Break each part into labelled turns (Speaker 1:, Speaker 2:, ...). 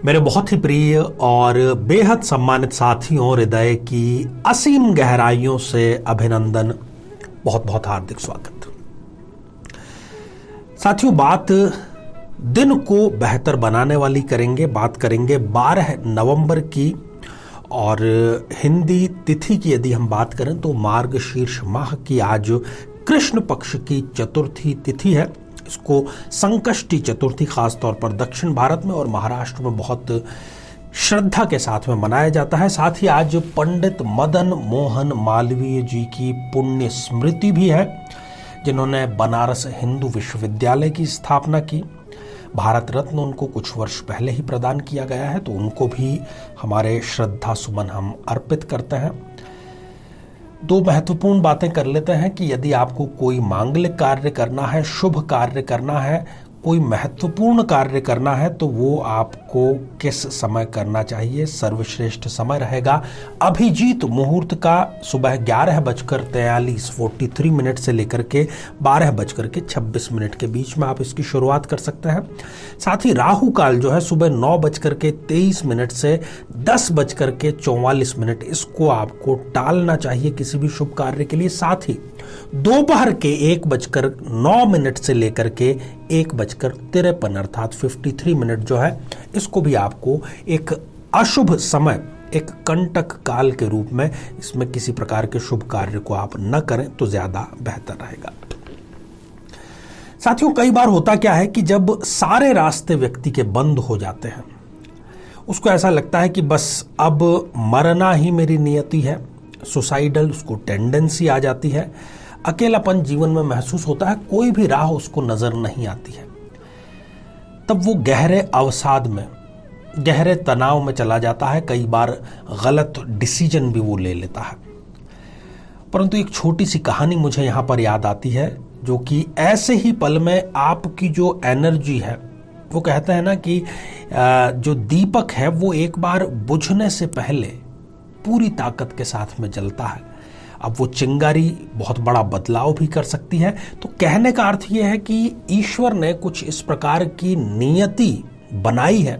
Speaker 1: मेरे बहुत ही प्रिय और बेहद सम्मानित साथियों, हृदय की असीम गहराइयों से अभिनंदन, बहुत बहुत हार्दिक स्वागत। साथियों, बात दिन को बेहतर बनाने वाली करेंगे। बात करेंगे 12 नवंबर की, और हिंदी तिथि की यदि हम बात करें तो मार्गशीर्ष माह की आज कृष्ण पक्ष की चतुर्थी तिथि है। इसको संकष्टी चतुर्थी खासतौर पर दक्षिण भारत में और महाराष्ट्र में बहुत श्रद्धा के साथ में मनाया जाता है। साथ ही आज पंडित मदन मोहन मालवीय जी की पुण्य स्मृति भी है, जिन्होंने बनारस हिंदू विश्वविद्यालय की स्थापना की। भारत रत्न उनको कुछ वर्ष पहले ही प्रदान किया गया है, तो उनको भी हमारे श्रद्धा सुमन हम अर्पित करते हैं। दो महत्वपूर्ण बातें कर लेते हैं कि यदि आपको कोई मांगलिक कार्य करना है, शुभ कार्य करना है, कोई महत्वपूर्ण कार्य करना है, तो वो आपको किस समय करना चाहिए। सर्वश्रेष्ठ समय रहेगा अभिजीत मुहूर्त का सुबह 11:43 से लेकर के 12:26 के बीच में आप इसकी शुरुआत कर सकते हैं। साथ ही राहु काल जो है सुबह 9:23 से 10:44, इसको आपको टालना चाहिए किसी भी शुभ कार्य के लिए। साथ ही दोपहर के 1:09 से लेकर के 1:53 अर्थात 53 मिनट जो है, इसको भी आपको एक अशुभ समय, एक कंटक काल के रूप में, इसमें किसी प्रकार के शुभ कार्य को आप न करें तो ज्यादा बेहतर रहेगा। साथियों, कई बार होता क्या है कि जब सारे रास्ते व्यक्ति के बंद हो जाते हैं, उसको ऐसा लगता है कि बस अब मरना ही मेरी नियति है। सुसाइडल उसको टेंडेंसी आ जाती है, अकेलापन जीवन में महसूस होता है, कोई भी राह उसको नजर नहीं आती है। तब वो गहरे अवसाद में, गहरे तनाव में चला जाता है। कई बार गलत डिसीजन भी वो ले लेता है। परंतु एक छोटी सी कहानी मुझे यहां पर याद आती है, जो कि ऐसे ही पल में आपकी जो एनर्जी है, वो कहते हैं ना कि जो दीपक है वो एक बार बुझने से पहले पूरी ताकत के साथ में जलता है। अब वो चिंगारी बहुत बड़ा बदलाव भी कर सकती है। तो कहने का अर्थ ये है कि ईश्वर ने कुछ इस प्रकार की नियति बनाई है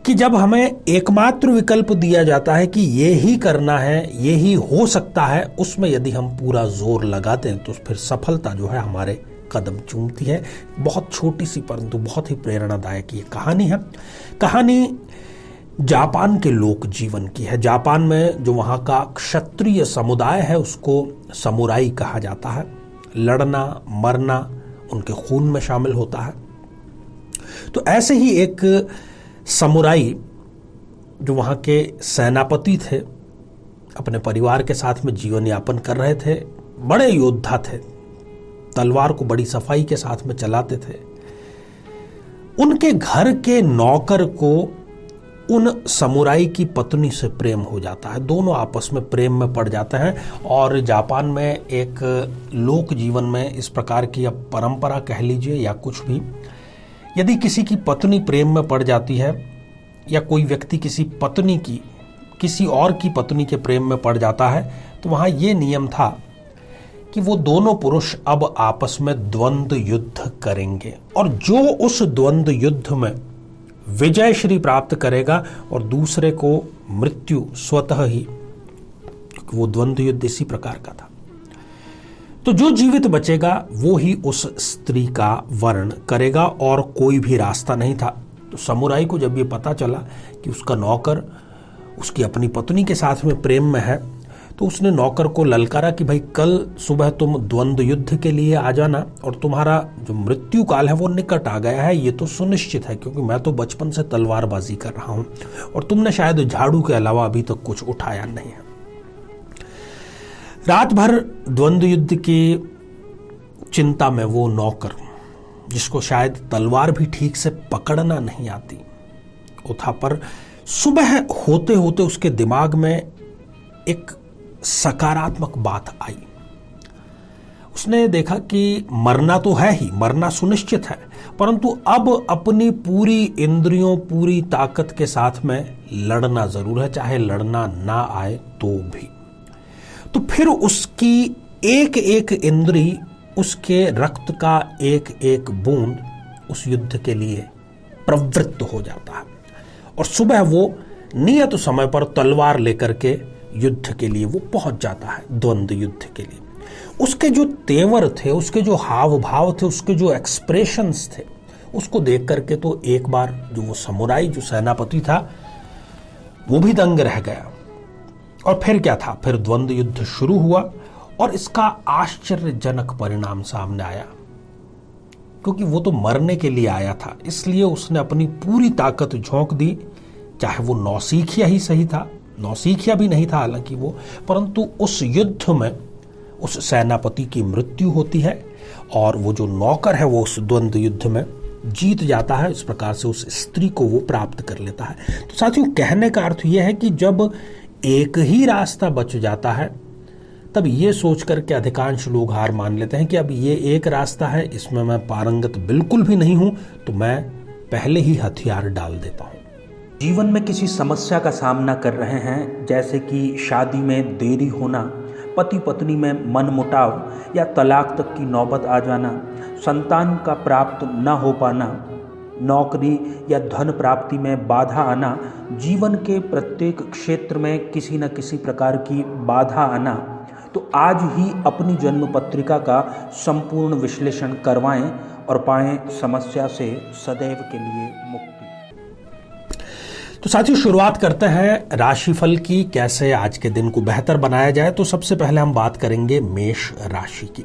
Speaker 1: कि जब हमें एकमात्र विकल्प दिया जाता है कि ये ही करना है, ये ही हो सकता है, उसमें यदि हम पूरा जोर लगाते हैं तो फिर सफलता जो है हमारे कदम चूमती है। बहुत छोटी सी परंतु बहुत ही प्रेरणादायक ये कहानी है। कहानी जापान के लोक जीवन की है। जापान में जो वहाँ का क्षत्रिय समुदाय है उसको समुराई कहा जाता है। लड़ना मरना उनके खून में शामिल होता है। तो ऐसे ही एक समुराई जो वहाँ के सेनापति थे, अपने परिवार के साथ में जीवन यापन कर रहे थे। बड़े योद्धा थे, तलवार को बड़ी सफाई के साथ में चलाते थे। उनके घर के नौकर को उन समुराई की पत्नी से प्रेम हो जाता है। दोनों आपस में प्रेम में पड़ जाते हैं। और जापान में एक लोक जीवन में इस प्रकार की अब परंपरा कह लीजिए या कुछ भी, यदि किसी की पत्नी प्रेम में पड़ जाती है या कोई व्यक्ति किसी पत्नी की, किसी और की पत्नी के प्रेम में पड़ जाता है, तो वहाँ ये नियम था कि वो दोनों पुरुष अब आपस में द्वंद्व युद्ध करेंगे, और जो उस द्वंद्व युद्ध में विजय श्री प्राप्त करेगा और दूसरे को मृत्यु स्वतः ही, क्योंकि वो द्वंद्व युद्ध इसी प्रकार का था, तो जो जीवित बचेगा वो ही उस स्त्री का वर्ण करेगा और कोई भी रास्ता नहीं था। तो समुराई को जब ये पता चला कि उसका नौकर उसकी अपनी पत्नी के साथ में प्रेम में है, तो उसने नौकर को ललकारा कि भाई कल सुबह तुम द्वंद्व युद्ध के लिए आ जाना, और तुम्हारा जो मृत्यु काल है वो निकट आ गया है, ये तो सुनिश्चित है, क्योंकि मैं तो बचपन से तलवारबाजी कर रहा हूं और तुमने शायद झाड़ू के अलावा अभी तक कुछ उठाया नहीं है। रात भर द्वंद्व युद्ध की चिंता में वो नौकर, जिसको शायद तलवार भी ठीक से पकड़ना नहीं आती, वो था, पर सुबह होते होते उसके दिमाग में एक सकारात्मक बात आई। उसने देखा कि मरना तो है ही, मरना सुनिश्चित है, परंतु अब अपनी पूरी इंद्रियों, पूरी ताकत के साथ में लड़ना जरूर है, चाहे लड़ना ना आए तो भी। तो फिर उसकी एक एक इंद्री, उसके रक्त का एक एक बूंद उस युद्ध के लिए प्रवृत्त हो जाता है। और सुबह वो नियत समय पर तलवार लेकर के युद्ध के लिए वो पहुंच जाता है, द्वंद्व युद्ध के लिए। उसके जो तेवर थे, उसके जो हाव भाव थे, उसके जो एक्सप्रेशंस थे, उसको देख करके तो एक बार जो वो समुराई, जो सेनापति था, वो भी दंग रह गया। और फिर क्या था, फिर द्वंद्व युद्ध शुरू हुआ और इसका आश्चर्यजनक परिणाम सामने आया, क्योंकि वो तो मरने के लिए आया था, इसलिए उसने अपनी पूरी ताकत झोंक दी। चाहे वो नौसिखिया ही सही था, नौसिखिया भी नहीं था हालांकि वो, परंतु उस युद्ध में उस सेनापति की मृत्यु होती है और वो जो नौकर है वो उस द्वंद्व युद्ध में जीत जाता है। इस प्रकार से उस स्त्री को वो प्राप्त कर लेता है। तो साथियों, कहने का अर्थ यह है कि जब एक ही रास्ता बच जाता है तब ये सोच करके अधिकांश लोग हार मान लेते हैं कि अब ये एक रास्ता है, इसमें मैं पारंगत बिल्कुल भी नहीं हूं, तो मैं पहले ही हथियार डाल देता हूं।
Speaker 2: जीवन में किसी समस्या का सामना कर रहे हैं, जैसे कि शादी में देरी होना, पति पत्नी में मनमुटाव या तलाक तक की नौबत आ जाना, संतान का प्राप्त न हो पाना, नौकरी या धन प्राप्ति में बाधा आना, जीवन के प्रत्येक क्षेत्र में किसी न किसी प्रकार की बाधा आना, तो आज ही अपनी जन्म पत्रिका का संपूर्ण विश्लेषण करवाएं और पाएं समस्या से सदैव के लिए मुक्ति।
Speaker 1: तो साथियों, शुरुआत करते हैं राशिफल की, कैसे आज के दिन को बेहतर बनाया जाए। तो सबसे पहले हम बात करेंगे मेष राशि की।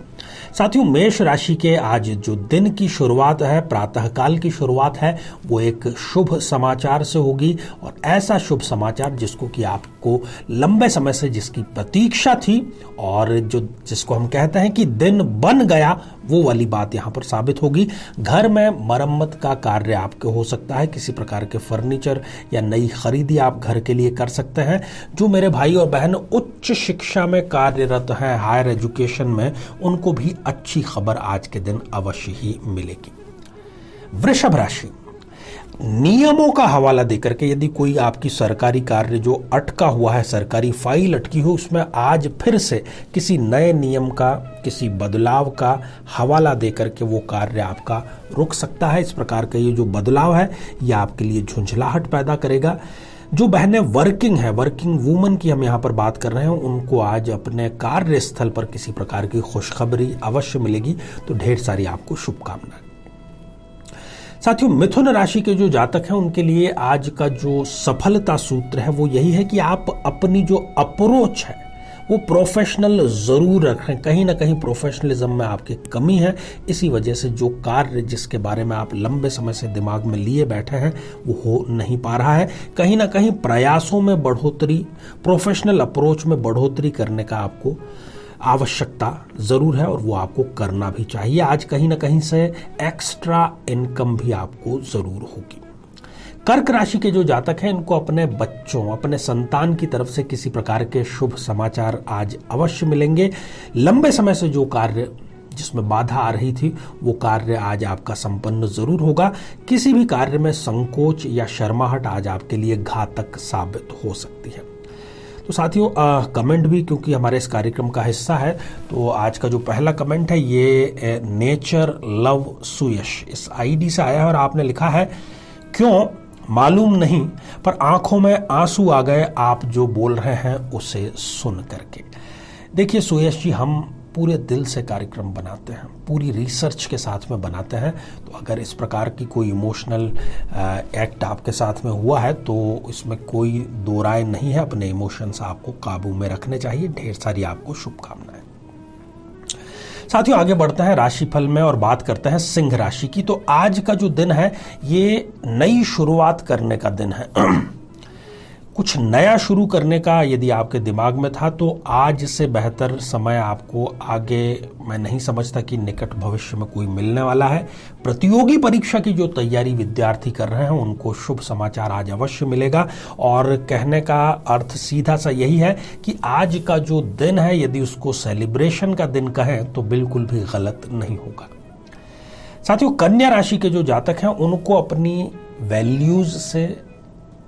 Speaker 1: साथियों, मेष राशि के आज जो दिन की शुरुआत है, प्रातःकाल की शुरुआत है, वो एक शुभ समाचार से होगी, और ऐसा शुभ समाचार जिसको कि आपको लंबे समय से जिसकी प्रतीक्षा थी और जिसको हम कहते हैं कि दिन बन गया, वो वाली बात यहाँ पर साबित होगी। घर में मरम्मत का कार्य आपके हो सकता है, किसी प्रकार के फर्नीचर या नई खरीदी आप घर के लिए कर सकते हैं। जो मेरे भाई और बहन उच्च शिक्षा में कार्यरत हैं, हायर एजुकेशन में, उनको भी अच्छी खबर आज के दिन अवश्य ही मिलेगी। वृषभ राशि, नियमों का हवाला देकर के यदि कोई आपकी सरकारी कार्य जो अटका हुआ है, सरकारी फाइल अटकी हो, उसमें आज फिर से किसी नए नियम का, किसी बदलाव का हवाला देकर के वो कार्य आपका रुक सकता है। इस प्रकार का ये जो बदलाव है ये आपके लिए झुंझलाहट पैदा करेगा। जो बहनें वर्किंग है, वर्किंग वूमन की हम यहाँ पर बात कर रहे हैं, उनको आज अपने कार्यस्थल पर किसी प्रकार की खुशखबरी अवश्य मिलेगी। तो ढेर सारी आपको शुभकामनाएं। साथियों, मिथुन राशि के जो जातक हैं उनके लिए आज का जो सफलता सूत्र है वो यही है कि आप अपनी जो अप्रोच है वो प्रोफेशनल जरूर रखें। कहीं ना कहीं प्रोफेशनलिज्म में आपकी कमी है, इसी वजह से जो कार्य जिसके बारे में आप लंबे समय से दिमाग में लिए बैठे हैं वो हो नहीं पा रहा है। कहीं ना कहीं प्रयासों में बढ़ोतरी, प्रोफेशनल अप्रोच में बढ़ोतरी करने का आपको आवश्यकता जरूर है और वो आपको करना भी चाहिए। आज कहीं ना कहीं से एक्स्ट्रा इनकम भी आपको जरूर होगी। कर्क राशि के जो जातक हैं इनको अपने बच्चों, अपने संतान की तरफ से किसी प्रकार के शुभ समाचार आज अवश्य मिलेंगे। लंबे समय से जो कार्य जिसमें बाधा आ रही थी वो कार्य आज आपका संपन्न जरूर होगा। किसी भी कार्य में संकोच या शर्माहट आज आपके लिए घातक साबित हो सकती है। तो साथियों, कमेंट भी क्योंकि हमारे इस कार्यक्रम का हिस्सा है, तो आज का जो पहला कमेंट है ये नेचर लव सुयश इस आईडी से आया है और आपने लिखा है, क्यों मालूम नहीं पर आंखों में आंसू आ गए आप जो बोल रहे हैं उसे सुन करके। देखिए सुयश जी, हम पूरे दिल से कार्यक्रम बनाते हैं, पूरी रिसर्च के साथ में बनाते हैं। तो अगर इस प्रकार की कोई इमोशनल एक्ट आपके साथ में हुआ है तो इसमें कोई दो राय नहीं है। अपने इमोशंस आपको काबू में रखने चाहिए। ढेर सारी आपको शुभकामनाएं। साथियों, आगे बढ़ते हैं राशिफल में और बात करते हैं सिंह राशि की। तो आज का जो दिन है ये नई शुरुआत करने का दिन है। कुछ नया शुरू करने का यदि आपके दिमाग में था तो आज से बेहतर समय आपको आगे मैं नहीं समझता कि निकट भविष्य में कोई मिलने वाला है। प्रतियोगी परीक्षा की जो तैयारी विद्यार्थी कर रहे हैं उनको शुभ समाचार आज अवश्य मिलेगा। और कहने का अर्थ सीधा सा यही है कि आज का जो दिन है यदि उसको सेलिब्रेशन का दिन कहें तो बिल्कुल भी गलत नहीं होगा। साथियों, कन्या राशि के जो जातक हैं उनको अपनी वैल्यूज से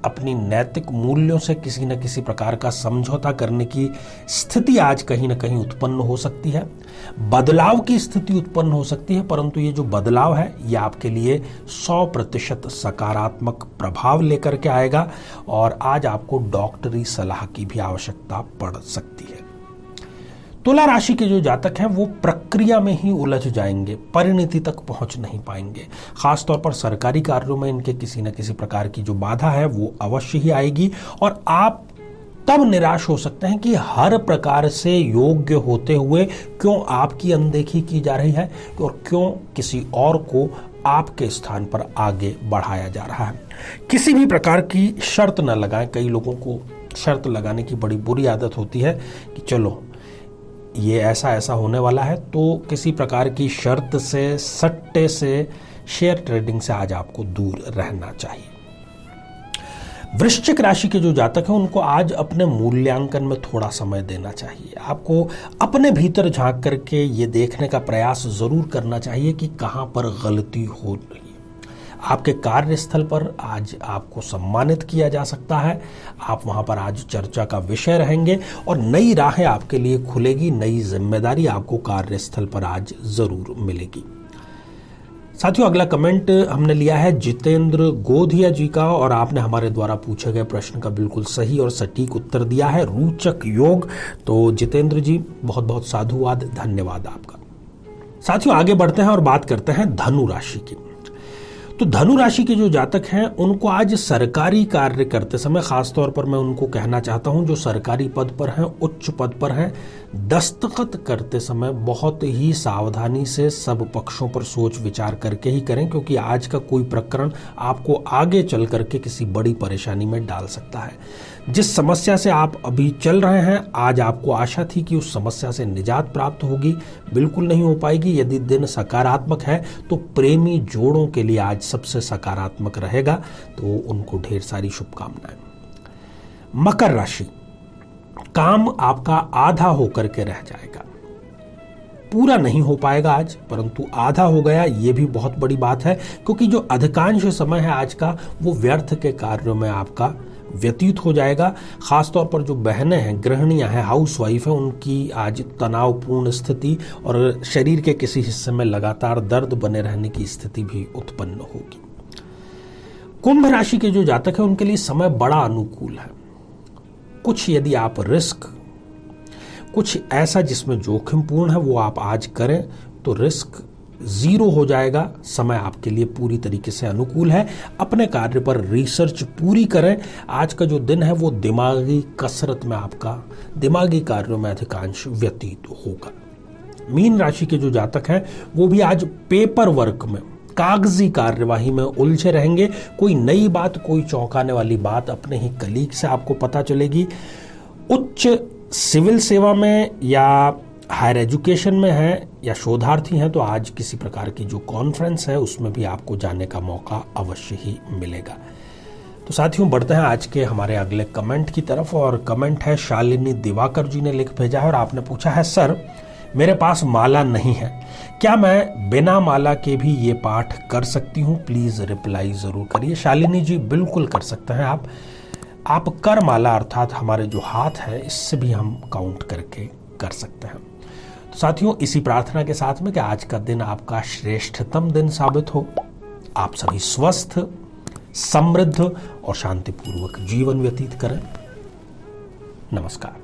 Speaker 1: अपनी नैतिक मूल्यों से किसी न किसी प्रकार का समझौता करने की स्थिति आज कहीं न कहीं उत्पन्न हो सकती है। बदलाव की स्थिति उत्पन्न हो सकती है, परंतु ये जो बदलाव है ये आपके लिए 100% सकारात्मक प्रभाव लेकर के आएगा और आज आपको डॉक्टरी सलाह की भी आवश्यकता पड़ सकती है। तुला राशि के जो जातक हैं वो प्रक्रिया में ही उलझ जाएंगे, परिणति तक पहुंच नहीं पाएंगे। खासतौर पर सरकारी कार्यों में इनके किसी न किसी प्रकार की जो बाधा है वो अवश्य ही आएगी और आप तब निराश हो सकते हैं कि हर प्रकार से योग्य होते हुए क्यों आपकी अनदेखी की जा रही है और क्यों किसी और को आपके स्थान पर आगे बढ़ाया जा रहा है। किसी भी प्रकार की शर्त न लगाएं। कई लोगों को शर्त लगाने की बड़ी बुरी आदत होती है कि चलो ये ऐसा होने वाला है, तो किसी प्रकार की शर्त से, सट्टे से, शेयर ट्रेडिंग से आज आपको दूर रहना चाहिए। वृश्चिक राशि के जो जातक हैं उनको आज अपने मूल्यांकन में थोड़ा समय देना चाहिए। आपको अपने भीतर झांक करके ये देखने का प्रयास जरूर करना चाहिए कि कहां पर गलती हो रही है। आपके कार्यस्थल पर आज आपको सम्मानित किया जा सकता है, आप वहां पर आज चर्चा का विषय रहेंगे और नई राहें आपके लिए खुलेगी, नई जिम्मेदारी आपको कार्यस्थल पर आज जरूर मिलेगी। साथियों, अगला कमेंट हमने लिया है जितेंद्र गोधिया जी का और आपने हमारे द्वारा पूछे गए प्रश्न का बिल्कुल सही और सटीक उत्तर दिया है, रोचक योग। तो जितेंद्र जी बहुत बहुत साधुवाद, धन्यवाद आपका। साथियों, आगे बढ़ते हैं और बात करते हैं धनु राशि की। तो धनु राशि के जो जातक हैं उनको आज सरकारी कार्य करते समय, खासतौर पर मैं उनको कहना चाहता हूं जो सरकारी पद पर हैं, उच्च पद पर हैं, दस्तखत करते समय बहुत ही सावधानी से सब पक्षों पर सोच विचार करके ही करें, क्योंकि आज का कोई प्रकरण आपको आगे चल करके किसी बड़ी परेशानी में डाल सकता है। जिस समस्या से आप अभी चल रहे हैं, आज आपको आशा थी कि उस समस्या से निजात प्राप्त होगी, बिल्कुल नहीं हो पाएगी। यदि दिन सकारात्मक है तो प्रेमी जोड़ों के लिए आज सबसे सकारात्मक रहेगा, तो उनको ढेर सारी शुभकामनाएं। मकर राशि, काम आपका आधा होकर के रह जाएगा, पूरा नहीं हो पाएगा आज, परंतु आधा हो गया ये भी बहुत बड़ी बात है, क्योंकि जो अधिकांश समय है आज का वो व्यर्थ के कार्यों में आपका व्यतीत हो जाएगा। खासतौर पर जो बहनें हैं, गृहिणियां हैं, हाउसवाइफ हैं, उनकी आज तनावपूर्ण स्थिति और शरीर के किसी हिस्से में लगातार दर्द बने रहने की स्थिति भी उत्पन्न होगी। कुंभ राशि के जो जातक हैं उनके लिए समय बड़ा अनुकूल है। कुछ यदि आप रिस्क, कुछ ऐसा जिसमें जोखिम पूर्ण है वो आप आज करें तो रिस्क 0 हो जाएगा। समय आपके लिए पूरी तरीके से अनुकूल है। अपने कार्य पर रिसर्च पूरी करें। आज का जो दिन है वो दिमागी कसरत में, आपका दिमागी कार्यों में अधिकांश व्यतीत होगा। मीन राशि के जो जातक हैं वो भी आज पेपर वर्क में, कागजी कार्यवाही में उलझे रहेंगे। कोई नई बात, कोई चौंकाने वाली बात अपने ही कलीग से आपको पता चलेगी। उच्च सिविल सेवा में या हायर एजुकेशन में है या शोधार्थी हैं तो आज किसी प्रकार की जो कॉन्फ्रेंस है उसमें भी आपको जाने का मौका अवश्य ही मिलेगा। तो साथियों, बढ़ते हैं आज के हमारे अगले कमेंट की तरफ और कमेंट है शालिनी दिवाकर जी ने लिख भेजा है और आपने पूछा है, सर मेरे पास माला नहीं है, क्या मैं बिना माला के भी ये पाठ कर सकती हूँ? प्लीज रिप्लाई जरूर करिए। शालिनी जी, बिल्कुल कर सकते हैं आप कर माला अर्थात हमारे जो हाथ है इससे भी हम काउंट करके कर सकते हैं। तो साथियों, इसी प्रार्थना के साथ में कि आज का दिन आपका श्रेष्ठतम दिन साबित हो, आप सभी स्वस्थ, समृद्ध और शांतिपूर्वक जीवन व्यतीत करें। नमस्कार।